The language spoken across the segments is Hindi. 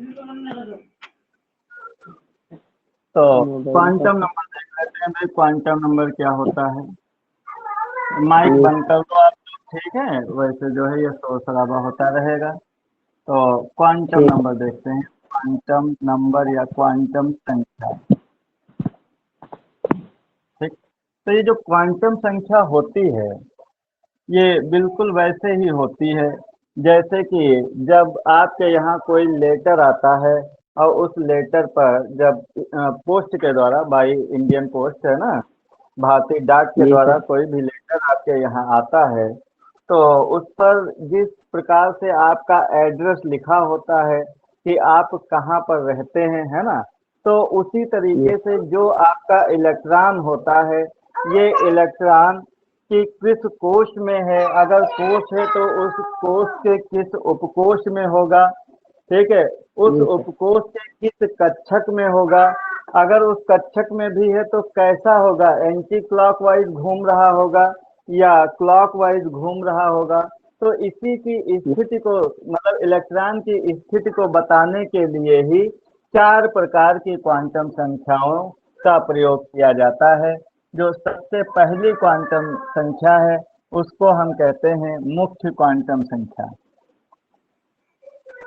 तो मोबाइल का क्वांटम नंबर देख लेते हैं भाई, क्वांटम नंबर क्या होता है। माइक ये बंद कर दो आप, ठीक है, वैसे जो है ये शोर शराबा होता रहेगा। तो क्वांटम ठीक। नंबर देखते हैं, क्वांटम नंबर या क्वांटम संख्या। ठीक। तो ये जो क्वांटम संख्या होती है, ये बिल्कुल वैसे ही होती है जैसे कि जब आपके यहाँ कोई लेटर आता है और उस लेटर पर जब पोस्ट के द्वारा, बाई इंडियन पोस्ट है ना, भारतीय डाक के जी द्वारा सर। कोई भी लेटर आपके यहाँ आता है, तो उस पर जिस प्रकार से आपका एड्रेस लिखा होता है कि आप कहाँ पर रहते हैं, है ना, तो उसी ये तरीके से जो आपका इलेक्ट्रॉन होता है, ये इलेक्ट्रॉन कि किस कोश में है, अगर कोश है तो उस कोश के किस उपकोष में होगा, ठीक है, उस ये सर। उपकोष के किस कक्षक में होगा, अगर उस कक्षक में भी है तो कैसा होगा, एंटी क्लॉकवाइज घूम रहा होगा या क्लॉकवाइज घूम रहा होगा। तो इसी की स्थिति को, मतलब इलेक्ट्रॉन की स्थिति को बताने के लिए ही चार प्रकार की क्वांटम संख्याओं का प्रयोग किया जाता है। जो सबसे पहली क्वांटम संख्या है उसको हम कहते हैं मुख्य क्वांटम संख्या।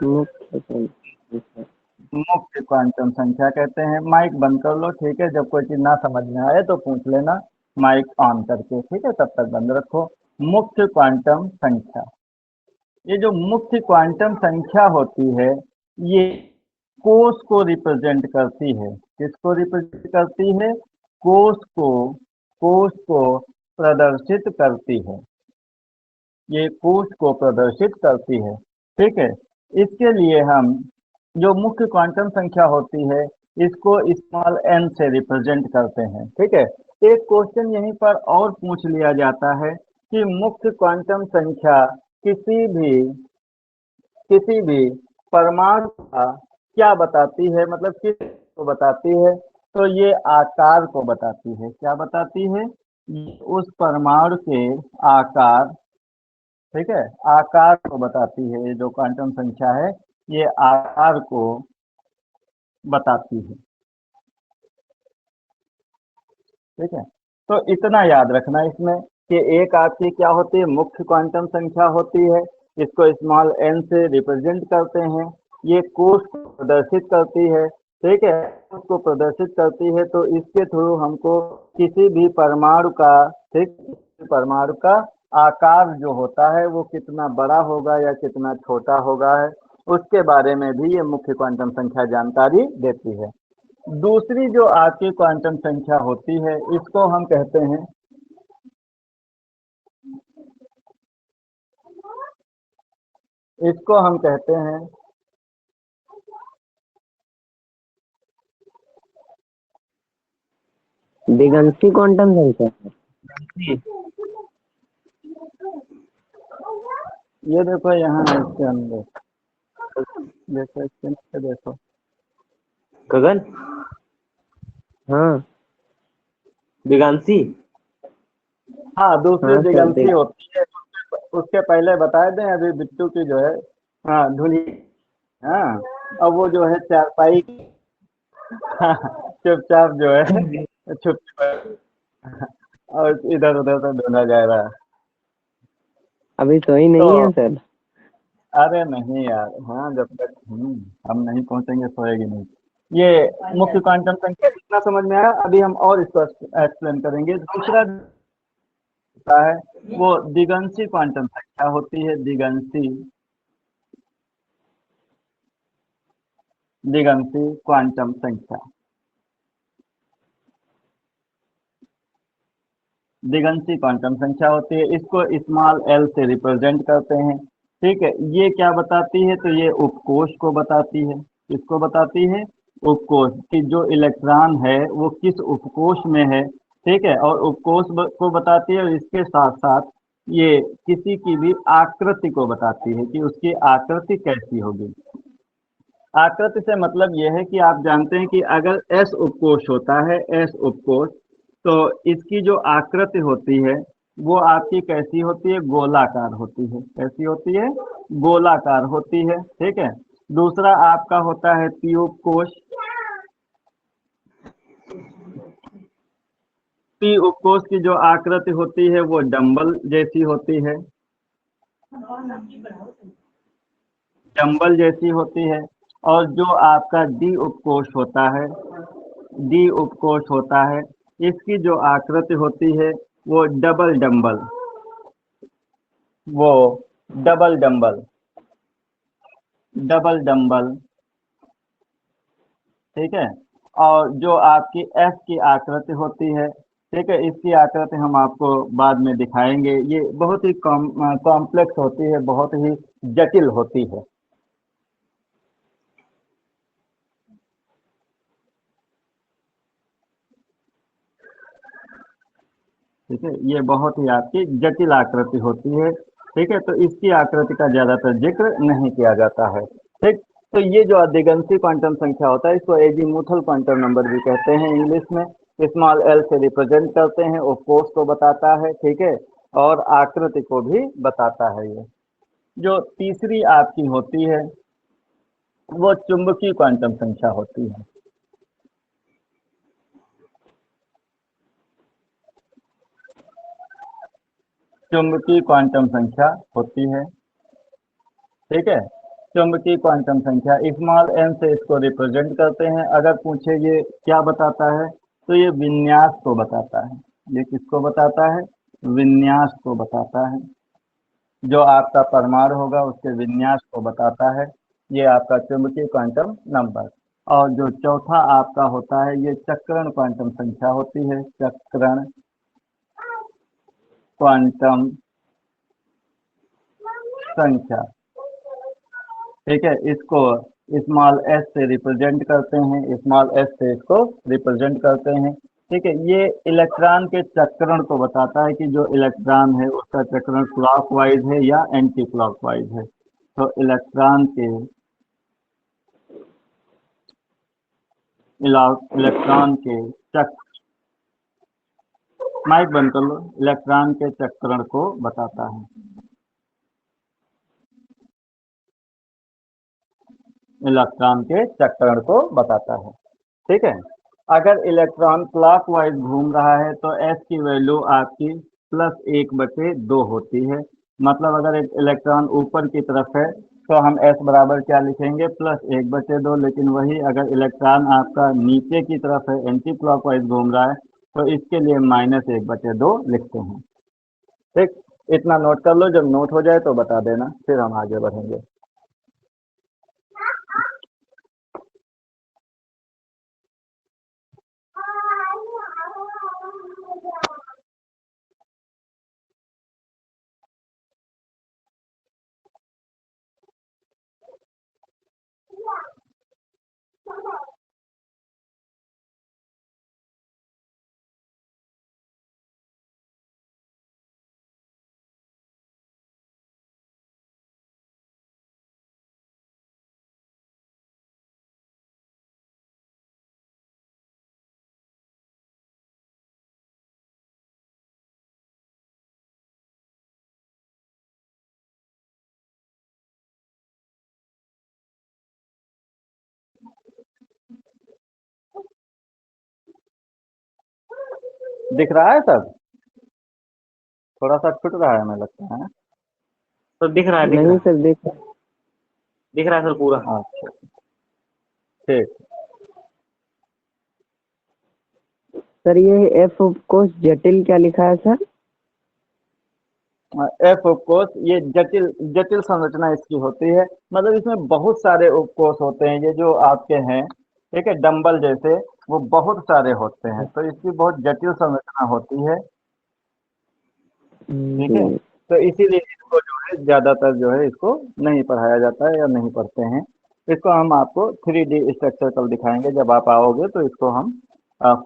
मुख्य सर। जी सर। मुख्य क्वांटम संख्या कहते हैं। माइक बंद कर लो, ठीक है, जब कोई चीज ना समझ में आए तो पूछ लेना, माइक ऑन करके, ठीक है, तब तक बंद रखो। मुख्य क्वांटम संख्या, ये जो मुख्य क्वांटम संख्या होती है, ये कोष को रिप्रेजेंट करती है। किसको रिप्रेजेंट करती है? कोष को प्रदर्शित करती है। ये कोष को प्रदर्शित करती है, ठीक है। इसके लिए हम जो मुख्य क्वांटम संख्या होती है, इसको स्मॉल एन से रिप्रेजेंट करते हैं, ठीक है। एक क्वेश्चन यहीं पर और पूछ लिया जाता है कि मुख्य क्वांटम संख्या किसी भी परमाणु का क्या बताती है, मतलब किस को बताती है? तो ये आकार को बताती है। क्या बताती है? ये उस परमाणु के आकार, ठीक है, आकार को बताती है। ये जो क्वांटम संख्या है, ये आकार को बताती है, ठीक है। तो इतना याद रखना इसमें कि एक आपकी क्या होती है, मुख्य क्वांटम संख्या होती है, इसको स्मॉल एन से रिप्रेजेंट करते हैं। ये कोष को प्रदर्शित करती है, ठीक है, कोष को प्रदर्शित करती है। तो इसके थ्रू हमको किसी भी परमाणु का, ठीक, परमाणु का आकार जो होता है वो कितना बड़ा होगा या कितना छोटा होगा है, उसके बारे में भी ये मुख्य क्वांटम संख्या जानकारी देती है। दूसरी जो आपकी क्वांटम संख्या होती है, इसको हम कहते हैं दिगंशी क्वांटम संख्या सर। ये देखो यहाँ है इसके अंदर, देखो इसके नीचे देखो। गगन, हाँ। दिगांशी। हाँ, दूसरी हाँ सर दिगंशी देख। होती है। उसके पहले बता दें, अभी बिट्टू की जो है, हाँ, धुनी, हाँ, अब वो जो है चारपाई, हाँ, चुपचाप जो है छुप और इधर उधर से ढूंढा जा रहा है। अभी सोई तो नहीं है सर। अरे नहीं यार, हाँ, जब तक हम नहीं पहुंचेंगे सोएगी नहीं। ये मुख्य क्वांटम संख्या, इतना समझ में आया। अभी हम और इसको एक्सप्लेन करेंगे। दूसरा होता है वो दिगंशी क्वांटम संख्या होती है। दिगंशी क्वांटम संख्या, दिगंशी क्वांटम संख्या होती है। इसको स्मॉल एल से रिप्रेजेंट करते हैं, ठीक है। ये क्या बताती है? तो ये उपकोष को बताती है। किसको बताती है? उपकोष, कि जो इलेक्ट्रॉन है वो किस उपकोष में है, ठीक है, और उपकोष को बताती है। और इसके साथ साथ ये किसी की भी आकृति को बताती है कि उसकी आकृति कैसी होगी। आकृति से मतलब यह है कि आप जानते हैं कि अगर एस उपकोष होता है, एस उपकोष, तो इसकी जो आकृति होती है वो आपकी कैसी होती है? गोलाकार होती है। कैसी होती है? गोलाकार होती है, ठीक है। दूसरा आपका होता है पी उपकोष। पी उपकोष की जो आकृति होती है वो डंबल जैसी होती है, डंबल जैसी होती है। और जो आपका डी उपकोष होता है, डी उपकोष होता है, इसकी जो आकृति होती है वो डबल डंबल, वो डबल डंबल, डबल डंबल, ठीक है। और जो आपकी एफ की आकृति होती है, ठीक है, इसकी आकृति हम आपको बाद में दिखाएंगे। ये बहुत ही कॉम्प्लेक्स होती है, बहुत ही जटिल होती है। ठीक है, ये बहुत ही आपकी जटिल आकृति होती है। ठीक है, तो इसकी आकृति का ज्यादातर जिक्र नहीं किया जाता है। ठीक, तो ये जो अधिगंशी क्वांटम संख्या होता है इसको एजीमुथल क्वांटम नंबर भी कहते हैं इंग्लिश में। स्मॉल एल से रिप्रेजेंट करते हैं, उपकोष को बताता है, ठीक है, और आकृति को भी बताता है। ये जो तीसरी आपकी होती है वो चुंबकीय क्वांटम संख्या होती है। चुंबकीय क्वांटम संख्या होती है, ठीक है। चुंबकीय क्वांटम संख्या स्मॉल एन से इसको रिप्रेजेंट करते हैं। अगर पूछे ये क्या बताता है तो ये विन्यास को बताता है। ये किसको बताता है? विन्यास को बताता है। जो आपका परमाणु होगा उसके विन्यास को बताता है। ये आपका चुंबकीय क्वांटम नंबर। और जो चौथा आपका होता है ये चक्रण क्वांटम संख्या होती है। चक्रण क्वांटम संख्या, ठीक है, इसको स्मॉल एस से रिप्रेजेंट करते हैं। स्मॉल एस से इसको रिप्रेजेंट करते हैं, ठीक है। ये इलेक्ट्रॉन के चक्रण को बताता है कि जो इलेक्ट्रॉन है उसका चक्रण क्लॉकवाइज है या एंटी क्लॉकवाइज है। तो इलेक्ट्रॉन के चक्र, माइक बंद कर लो, इलेक्ट्रॉन के चक्रण को बताता है। इलेक्ट्रॉन के चक्रण को बताता है, ठीक है। अगर इलेक्ट्रॉन क्लॉकवाइज घूम रहा है तो एस की वैल्यू आपकी +1/2 होती है। मतलब अगर एक इलेक्ट्रॉन ऊपर की तरफ है तो हम एस बराबर क्या लिखेंगे? +1/2। लेकिन वही अगर इलेक्ट्रॉन आपका नीचे की तरफ है, एंटी क्लॉकवाइज घूम रहा है, तो इसके लिए -1/2 लिखते हैं। ठीक, इतना नोट कर लो। जब नोट हो जाए तो बता देना, फिर हम आगे बढ़ेंगे। दिख रहा है सब? थोड़ा सा छूट रहा है हमें लगता है। तो दिख रहा है, दिख रहा नहीं है, सर, दिख रहा है सर पूरा। अच्छा, ठीक। सर ये एफ उपकोष जटिल क्या लिखा है सर? एफ उपकोष ये जटिल जटिल संरचना इसकी होती है। मतलब इसमें बहुत सारे उपकोष होते हैं। ये जो आपके हैं, ठीक है, डंबल जैसे, वो बहुत सारे होते हैं, तो इसकी बहुत जटिल संरचना होती है, ठीक है। जी। तो इसीलिए इसको जो है ज्यादातर जो है इसको नहीं पढ़ाया जाता है या नहीं पढ़ते हैं। इसको हम आपको 3D स्ट्रक्चर कल दिखाएंगे। जब आप आओगे तो इसको हम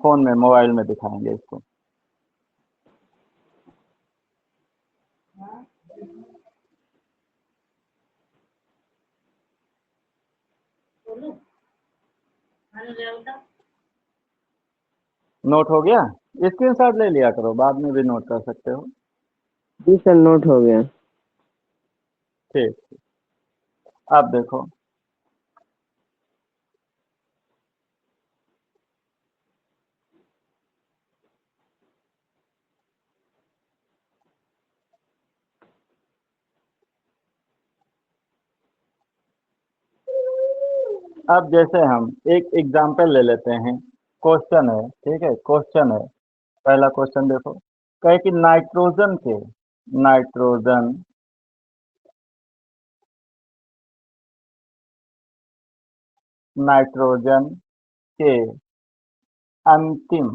फोन में, मोबाइल में दिखाएंगे इसको। नोट हो गया? स्क्रीनशॉट ले लिया करो, बाद में भी नोट कर सकते हो। जी सर, नोट हो गया। ठीक, अब देखो, अब जैसे हम एक एग्जांपल ले लेते हैं। क्वेश्चन है, ठीक है, क्वेश्चन है। पहला क्वेश्चन देखो, कहे कि नाइट्रोजन नाइट्रोजन के अंतिम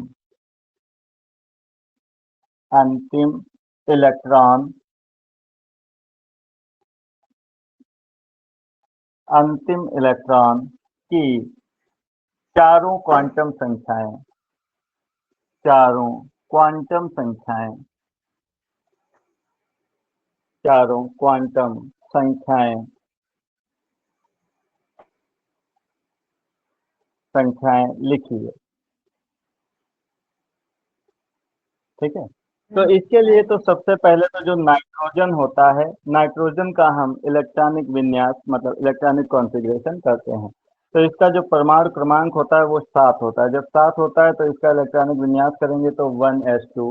अंतिम इलेक्ट्रॉन अंतिम इलेक्ट्रॉन की चारों क्वांटम संख्याएं चारों क्वांटम संख्याएं चारों क्वांटम संख्याएं संख्याएं लिखिए। ठीक है, तो इसके लिए तो सबसे पहले तो जो नाइट्रोजन होता है, नाइट्रोजन का हम इलेक्ट्रॉनिक विन्यास मतलब इलेक्ट्रॉनिक कॉन्फ़िगरेशन करते हैं। तो इसका जो परमाणु क्रमांक होता है वो 7 होता है। जब 7 होता है तो इसका इलेक्ट्रॉनिक विन्यास करेंगे तो 1s2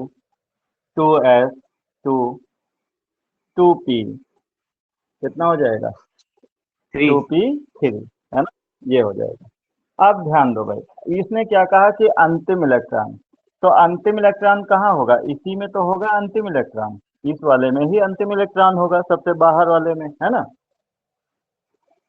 2s2 2p, कितना हो जाएगा? थ्री। 2p3, है ना, ये हो जाएगा। अब ध्यान दो भाई, इसने क्या कहा कि अंतिम इलेक्ट्रॉन, तो अंतिम इलेक्ट्रॉन कहाँ होगा? इसी में तो होगा अंतिम इलेक्ट्रॉन, इस वाले में ही अंतिम इलेक्ट्रॉन होगा, सबसे बाहर वाले में, है ना।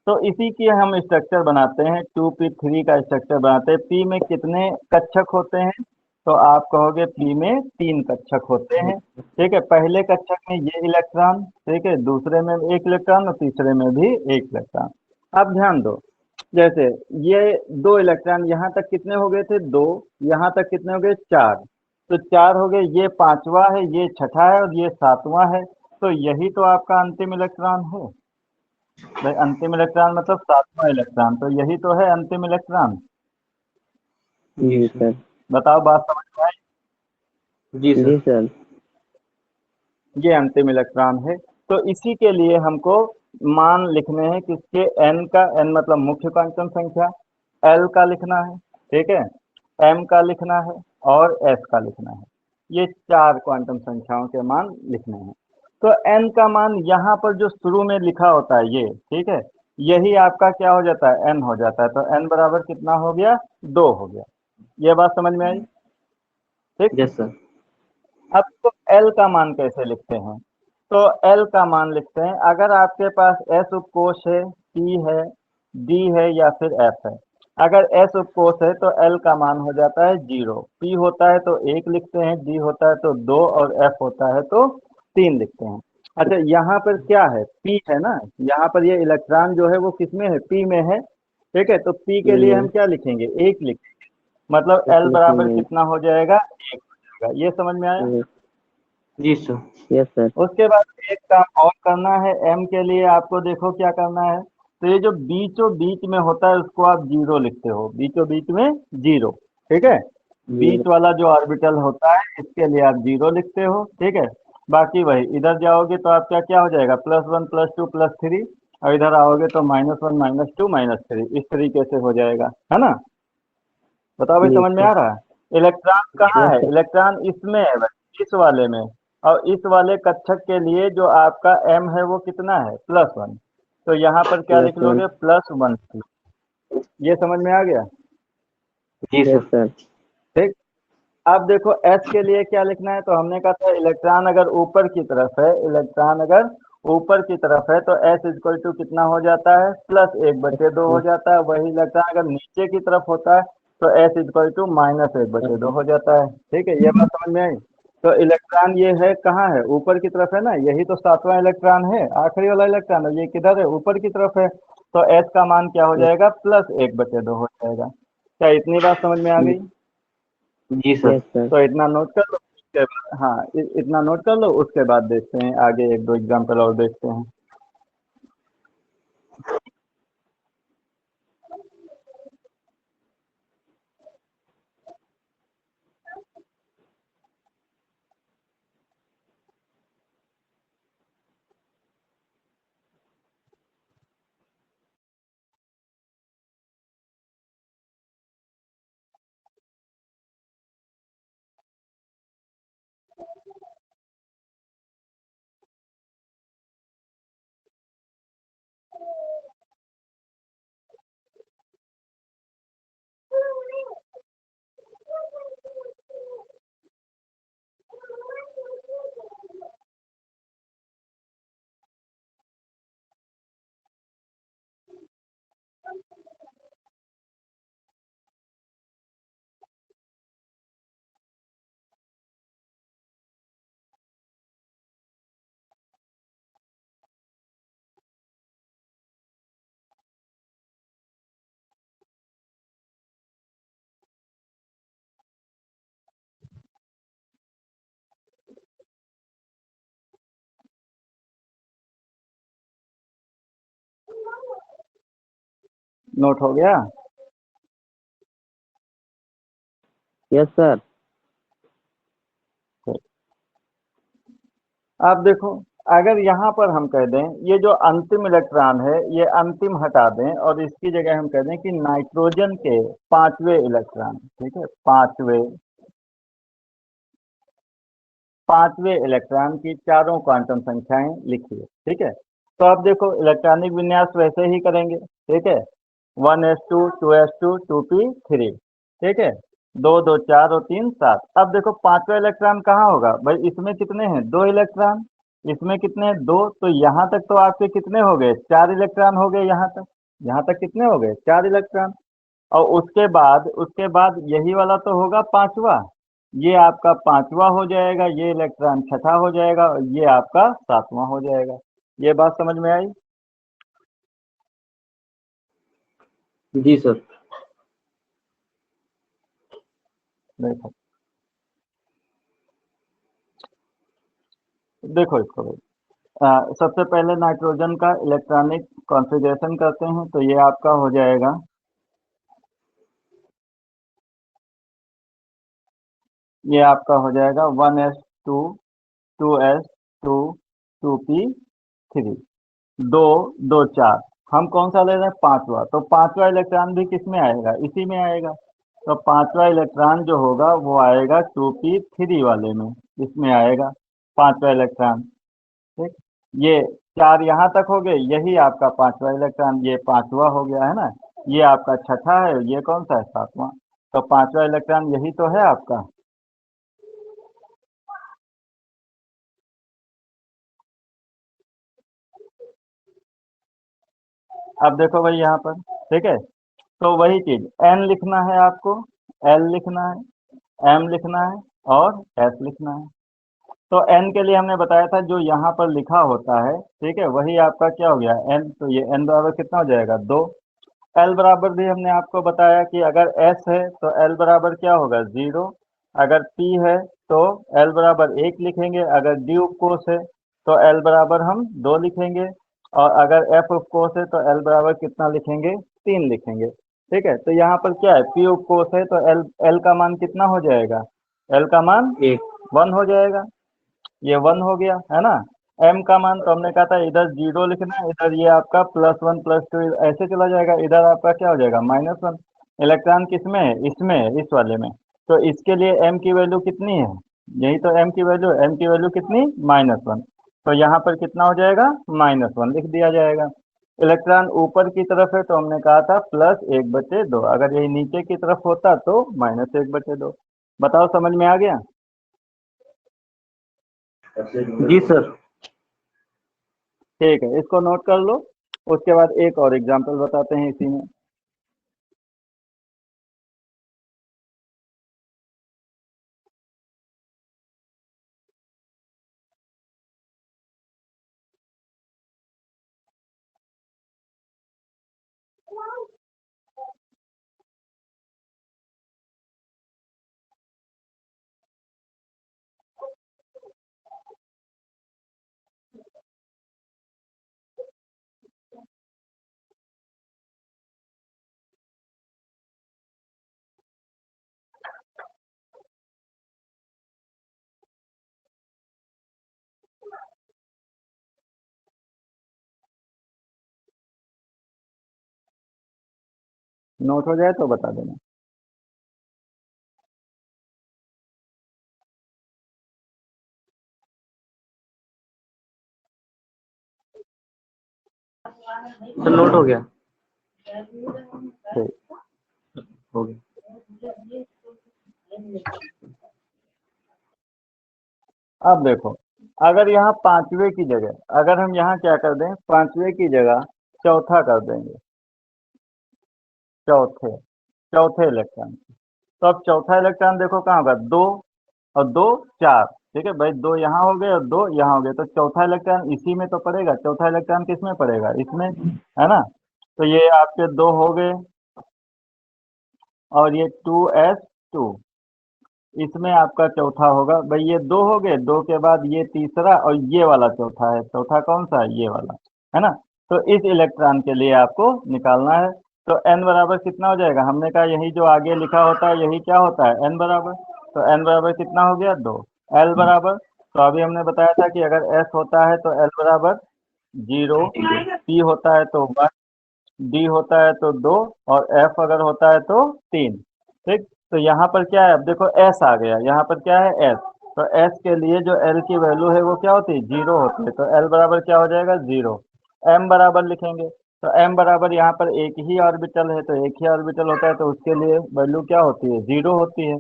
तो इसी की हम स्ट्रक्चर बनाते हैं, 2p3 का स्ट्रक्चर बनाते हैं। p में कितने कक्षक होते हैं? तो आप कहोगे p में 3 कक्षक होते हैं। ठीक है, पहले कक्षक में ये इलेक्ट्रॉन, ठीक है, दूसरे में एक इलेक्ट्रॉन और तीसरे में भी एक इलेक्ट्रॉन। अब ध्यान दो, जैसे ये 2 इलेक्ट्रॉन यहाँ तक कितने हो गए थे? 2। यहाँ तक कितने हो गए? 4। तो 4 हो गए, ये 5वां है, ये 6ठा है और ये 7वां है। तो यही तो आपका अंतिम इलेक्ट्रॉन है भाई। अंतिम इलेक्ट्रॉन मतलब 7वां इलेक्ट्रॉन, तो यही तो है अंतिम इलेक्ट्रॉन। जी जी सर। सर। बताओ, बात समझ में आई? जी जी सर। सर। ये अंतिम इलेक्ट्रॉन है। तो इसी के लिए हमको मान लिखने हैं किसके? n का, n मतलब मुख्य क्वांटम संख्या, l का लिखना है, ठीक है, m का लिखना है और s का लिखना है। ये 4 क्वांटम संख्याओं के मान लिखने हैं। तो n का मान यहाँ पर जो शुरू में लिखा होता है ये, ठीक है, यही आपका क्या हो जाता है? n हो जाता है। तो n बराबर कितना हो गया? 2 हो गया। ये बात समझ में आई? ठीक। Yes sir. अब तो L का मान कैसे लिखते हैं? तो L का मान लिखते हैं, अगर आपके पास S उपकोष है, P है, D है या फिर F है। अगर S उपकोष है तो L का मान हो जाता है 0, P होता है तो 1 लिखते हैं, D होता है तो 2 और F होता है तो 3 लिखते हैं। अच्छा, यहाँ पर क्या है? P है ना, यहाँ पर ये इलेक्ट्रॉन जो है वो किसमें है? P में है। ठीक है, तो P के लिए हम क्या लिखेंगे? 1 लिखेंगे। मतलब एक L बराबर लिखेंगे। कितना हो जाएगा? 1 हो जाएगा। ये समझ में आया? जी सर। Yes sir. उसके बाद एक काम और करना है, एम के लिए आपको देखो क्या करना है। तो ये जो बीचों बीच में होता है उसको आप 0 लिखते हो, बीचों बीच में 0। ठीक है, जी। बीच वाला जो ऑर्बिटल होता है इसके लिए आप 0 लिखते हो। ठीक है, बाकी वही इधर जाओगे तो आपका क्या हो जाएगा? +1 +2 +3, और इधर आओगे तो -1 -2 -3, इस तरीके से हो जाएगा, है ना। बताओ भाई, जी समझ में सर। आ रहा है? इलेक्ट्रॉन कहाँ यस है? सर। इलेक्ट्रॉन इसमें है भाई, इस वाले में। और इस वाले कक्षक के लिए जो आपका m है वो कितना है? +1। तो यहाँ पर क्या लिख +1। लोगे? +1। ये समझ में आ गया? जी यस सर। सर। ठीक। अब देखो s के लिए क्या लिखना है। तो हमने कहा था इलेक्ट्रॉन अगर ऊपर की तरफ है, इलेक्ट्रॉन अगर ऊपर की तरफ है तो s इक्वल टू कितना हो जाता है? +1/2 हो जाता है। वही इलेक्ट्रॉन अगर नीचे की तरफ होता है तो s इक्वल टू -1/2 हो जाता है। ठीक है, ये बात समझ में आई? तो इलेक्ट्रॉन ये है कहाँ है? ऊपर की तरफ है ना, यही तो 7वां इलेक्ट्रॉन है, आखिरी वाला इलेक्ट्रॉन है। ये किधर है? ऊपर की तरफ है। तो s का मान क्या हो जाएगा? +1/2 हो जाएगा। क्या इतनी बात समझ में आ गई? जी सर। Yes sir. तो इतना नोट कर लो, उसके बाद हाँ, इतना नोट कर लो, उसके बाद देखते हैं आगे, 1-2 एग्जाम्पल और देखते हैं। नोट हो गया? Yes sir. अब देखो, अगर यहाँ पर हम कह दें ये जो अंतिम इलेक्ट्रॉन है ये अंतिम हटा दें और इसकी जगह हम कह दें कि नाइट्रोजन के पांचवें इलेक्ट्रॉन, ठीक है, पांचवें इलेक्ट्रॉन की चारों क्वांटम संख्याएं लिखिए, ठीक है। तो अब देखो इलेक्ट्रॉनिक विन्यास वैसे ही करेंगे, ठीक है, 1s2 2s2 2p3, ठीक है, 2 2 4 और 3 7। अब देखो पांचवा इलेक्ट्रॉन कहाँ होगा भाई, इसमें कितने हैं, 2 इलेक्ट्रॉन, इसमें कितने हैं, 2, तो यहाँ तक तो आपके कितने हो गए, 4 इलेक्ट्रॉन हो गए यहाँ तक कितने हो गए, 4 इलेक्ट्रॉन। और उसके बाद यही वाला तो होगा पांचवा, ये आपका पांचवा हो जाएगा, ये इलेक्ट्रॉन छठा हो जाएगा और ये आपका सातवां हो जाएगा। ये बात समझ में आई? जी सर। देखो देखो इसको भाई, सबसे पहले नाइट्रोजन का इलेक्ट्रॉनिक कॉन्फ़िगरेशन करते हैं, तो ये आपका हो जाएगा, ये आपका हो जाएगा 1s2 2s2 2p3, 2 2 4। हम कौन सा ले रहे हैं, पांचवा, तो पांचवा इलेक्ट्रॉन भी किस में आएगा, इसी में आएगा। तो पांचवा इलेक्ट्रॉन जो होगा वो आएगा 2p3 वाले में, इसमें आएगा पांचवा इलेक्ट्रॉन, ठीक। ये 4 यहाँ तक हो गए, यही आपका पांचवा इलेक्ट्रॉन, ये पांचवा हो गया है ना, ये आपका छठा है, ये कौन सा है, सातवां। तो पांचवा इलेक्ट्रॉन यही तो है आपका। अब देखो भाई यहाँ पर, ठीक है, तो वही चीज n लिखना है आपको, l लिखना है, m लिखना है और s लिखना है। तो n के लिए हमने बताया था जो यहाँ पर लिखा होता है, ठीक है, वही आपका क्या हो गया n, तो ये n बराबर कितना हो जाएगा, 2। l बराबर भी हमने आपको बताया कि अगर s है तो l बराबर क्या होगा, 0। अगर p है तो l बराबर 1 लिखेंगे, अगर d उपकोष है तो l बराबर हम 2 लिखेंगे, और अगर f उपकोष है तो l बराबर कितना लिखेंगे, 3 लिखेंगे, ठीक है। तो यहाँ पर क्या है, p उपकोष है तो l का मान कितना हो जाएगा, l का मान एक 1 हो जाएगा, ये 1 हो गया है ना। m का मान तो हमने कहा था इधर 0 लिखना है, इधर ये आपका +1 +2 ऐसे चला जाएगा, इधर आपका क्या हो जाएगा, -1। इलेक्ट्रॉन किसमें है, इसमें है, इस वाले में। तो इसके लिए m की वैल्यू कितनी है, यही तो m की वैल्यू, m की वैल्यू कितनी, -1। तो यहाँ पर कितना हो जाएगा, -1 लिख दिया जाएगा। इलेक्ट्रॉन ऊपर की तरफ है तो हमने कहा था +1/2, अगर यही नीचे की तरफ होता तो -1/2। बताओ समझ में आ गया? जी सर। ठीक है, इसको नोट कर लो। उसके बाद एक और एग्जांपल बताते हैं इसी में। नोट हो जाए तो बता देना। सर नोट हो गया। ठीक, हो गया। अब देखो, अगर यहाँ पांचवे की जगह, अगर हम यहाँ क्या कर दें, पांचवे की जगह चौथा कर देंगे, चौथे चौथे इलेक्ट्रॉन। तो अब चौथा इलेक्ट्रॉन देखो कहाँ होगा, 2 और 2 4, ठीक है भाई, 2 यहाँ हो गए और 2 यहाँ हो गए, तो चौथा इलेक्ट्रॉन इसी में तो पड़ेगा, चौथा इलेक्ट्रॉन किस में पड़ेगा, इसमें, है ना। तो ये आपके 2 हो गए, और ये 2s2 इसमें आपका चौथा होगा भाई, ये 2 हो गए, 2 के बाद ये तीसरा और ये वाला चौथा है, चौथा कौन सा है, ये वाला, है ना। तो इस इलेक्ट्रॉन के लिए आपको निकालना है, तो n बराबर कितना हो जाएगा, हमने कहा यही जो आगे लिखा होता है यही क्या होता है n बराबर, तो n बराबर कितना हो गया 2। l बराबर, तो अभी हमने बताया था कि अगर s होता है तो l बराबर 0, p होता है तो 1, d होता है तो 2 और f अगर होता है तो 3। ठीक, तो यहाँ पर क्या है, अब देखो s आ गया, यहाँ पर क्या है s, तो s के लिए जो l की वैल्यू है वो क्या होती है 0 होती है, तो l बराबर क्या हो जाएगा 0। m बराबर लिखेंगे, तो m बराबर यहाँ पर एक ही ऑर्बिटल है, तो एक ही ऑर्बिटल होता है तो उसके लिए वैल्यू क्या होती है 0 होती है।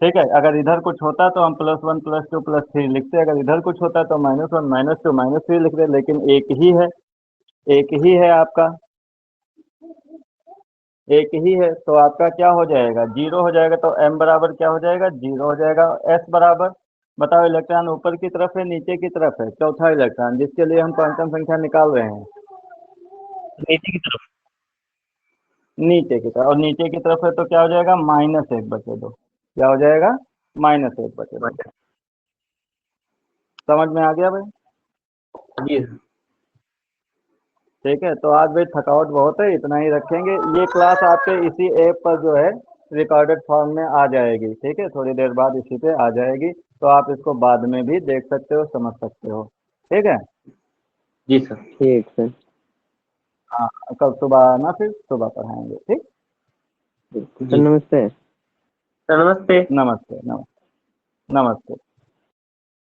ठीक है, अगर इधर कुछ होता तो हम +1 +2 +3 लिखते, अगर इधर कुछ होता तो -1 -2 -3 लिखते, लेकिन एक ही है, एक ही है आपका, एक ही है, तो आपका क्या हो जाएगा 0 हो जाएगा, तो m बराबर क्या हो जाएगा 0 हो जाएगा। s बराबर, बताओ इलेक्ट्रॉन ऊपर की तरफ है नीचे की तरफ है, चौथा इलेक्ट्रॉन जिसके लिए हम क्वांटम संख्या निकाल रहे हैं, नीचे की तरफ। नीचे की तरफ, और नीचे की तरफ है तो क्या हो जाएगा -1/2, क्या हो जाएगा -1/2। समझ में आ गया भाई? जी सर। ठीक है, तो आज भाई थकावट बहुत है, इतना ही रखेंगे। ये क्लास आपके इसी ऐप पर जो है रिकॉर्डेड फॉर्म में आ जाएगी, ठीक है, थोड़ी देर बाद इसी पे आ जाएगी, तो आप इसको बाद में भी देख सकते हो, समझ सकते हो। ठीक है, जी सर। ठीक सर। हाँ, कल सुबह आना, फिर सुबह पढ़ाएंगे। ठीक, सर जी नमस्ते। सर, नमस्ते। नमस्ते, नमस्ते, नमस्ते।